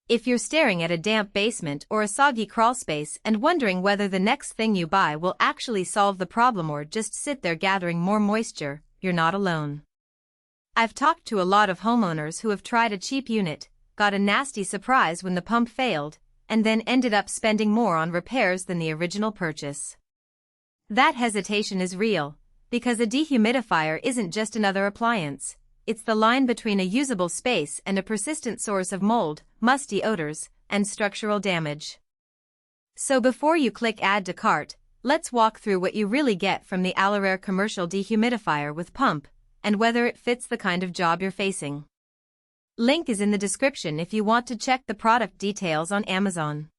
If you're staring at a damp basement or a soggy crawlspace and wondering whether the next thing you buy will actually solve the problem or just sit there gathering more moisture, you're not alone. I've talked to a lot of homeowners who have tried a cheap unit, got a nasty surprise when the pump failed, and then ended up spending more on repairs than the original purchase. That hesitation is real, because a dehumidifier isn't just another appliance. It's the line between a usable space and a persistent source of mold, musty odors, and structural damage. So before you click Add to Cart, let's walk through what you really get from the ALORAIR commercial dehumidifier with pump, and whether it fits the kind of job you're facing. Link is in the description if you want to check the product details on Amazon.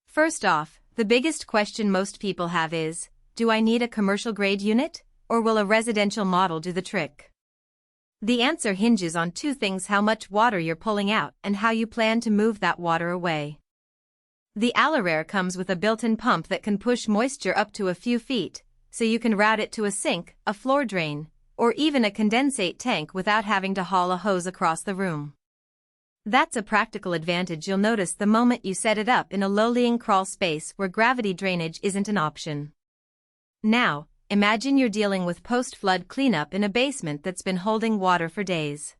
First off, the biggest question most people have is, do I need a commercial-grade unit, or will a residential model do the trick? The answer hinges on two things: how much water you're pulling out and how you plan to move that water away. The ALORAIR comes with a built-in pump that can push moisture up to a few feet, so you can route it to a sink, a floor drain, or even a condensate tank without having to haul a hose across the room. That's a practical advantage you'll notice the moment you set it up in a low-lying crawl space where gravity drainage isn't an option. Now, imagine you're dealing with post-flood cleanup in a basement that's been holding water for days.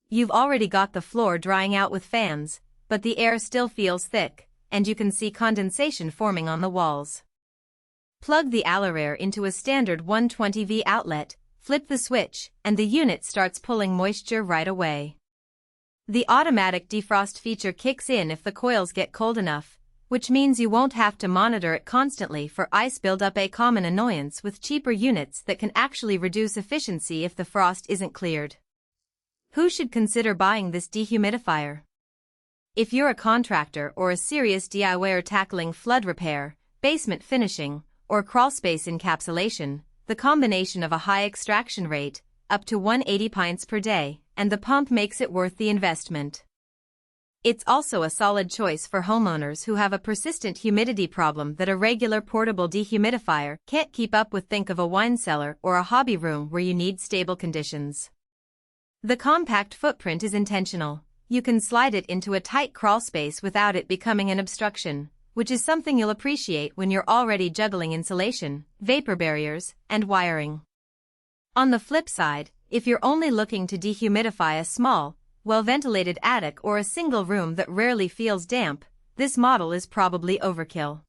You've already got the floor drying out with fans, but the air still feels thick, and you can see condensation forming on the walls. Plug the ALORAIR into a standard 120V outlet, flip the switch, and the unit starts pulling moisture right away. The automatic defrost feature kicks in if the coils get cold enough, which means you won't have to monitor it constantly for ice buildup, a common annoyance with cheaper units that can actually reduce efficiency if the frost isn't cleared. Who should consider buying this dehumidifier? If you're a contractor or a serious DIYer tackling flood repair, basement finishing, or crawlspace encapsulation, the combination of a high extraction rate, up to 180 pints per day, and the pump makes it worth the investment. It's also a solid choice for homeowners who have a persistent humidity problem that a regular portable dehumidifier can't keep up with. Think of a wine cellar or a hobby room where you need stable conditions. The compact footprint is intentional. You can slide it into a tight crawl space without it becoming an obstruction, which is something you'll appreciate when you're already juggling insulation, vapor barriers, and wiring. On the flip side, if you're only looking to dehumidify a small, well-ventilated attic or a single room that rarely feels damp, this model is probably overkill.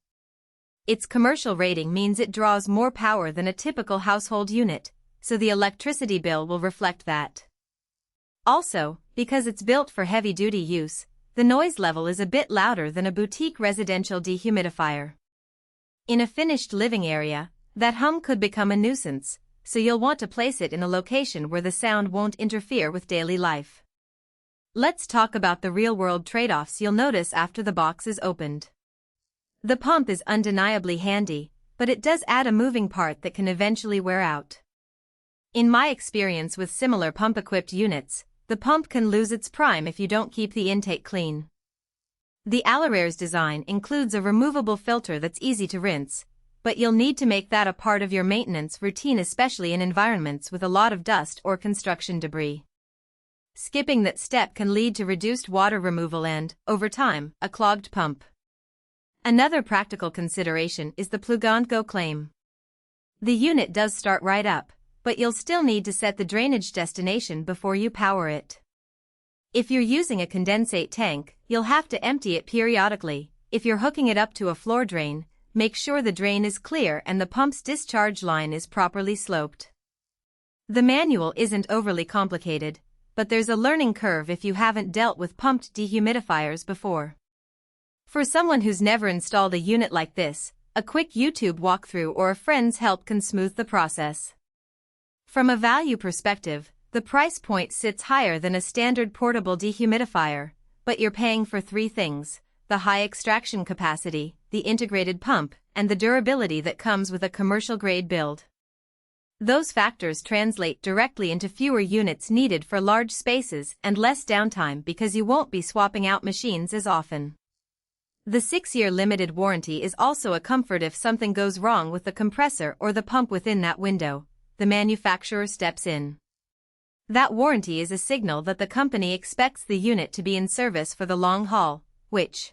Its commercial rating means it draws more power than a typical household unit, so the electricity bill will reflect that. Also, because it's built for heavy-duty use, the noise level is a bit louder than a boutique residential dehumidifier. In a finished living area, that hum could become a nuisance, so you'll want to place it in a location where the sound won't interfere with daily life. Let's talk about the real-world trade-offs you'll notice after the box is opened. The pump is undeniably handy, but it does add a moving part that can eventually wear out. In my experience with similar pump-equipped units, the pump can lose its prime if you don't keep the intake clean. The ALORAIR's design includes a removable filter that's easy to rinse, but you'll need to make that a part of your maintenance routine, especially in environments with a lot of dust or construction debris. Skipping that step can lead to reduced water removal and, over time, a clogged pump. Another practical consideration is the plug-and-go claim. The unit does start right up, but you'll still need to set the drainage destination before you power it. If you're using a condensate tank, you'll have to empty it periodically. If you're hooking it up to a floor drain, make sure the drain is clear and the pump's discharge line is properly sloped. The manual isn't overly complicated, but there's a learning curve if you haven't dealt with pumped dehumidifiers before. For someone who's never installed a unit like this, a quick YouTube walkthrough or a friend's help can smooth the process. From a value perspective, the price point sits higher than a standard portable dehumidifier, but you're paying for three things: the high extraction capacity, the integrated pump, and the durability that comes with a commercial-grade build. Those factors translate directly into fewer units needed for large spaces and less downtime because you won't be swapping out machines as often. The 6-year limited warranty is also a comfort. If something goes wrong with the compressor or the pump within that window, the manufacturer steps in. That warranty is a signal that the company expects the unit to be in service for the long haul, which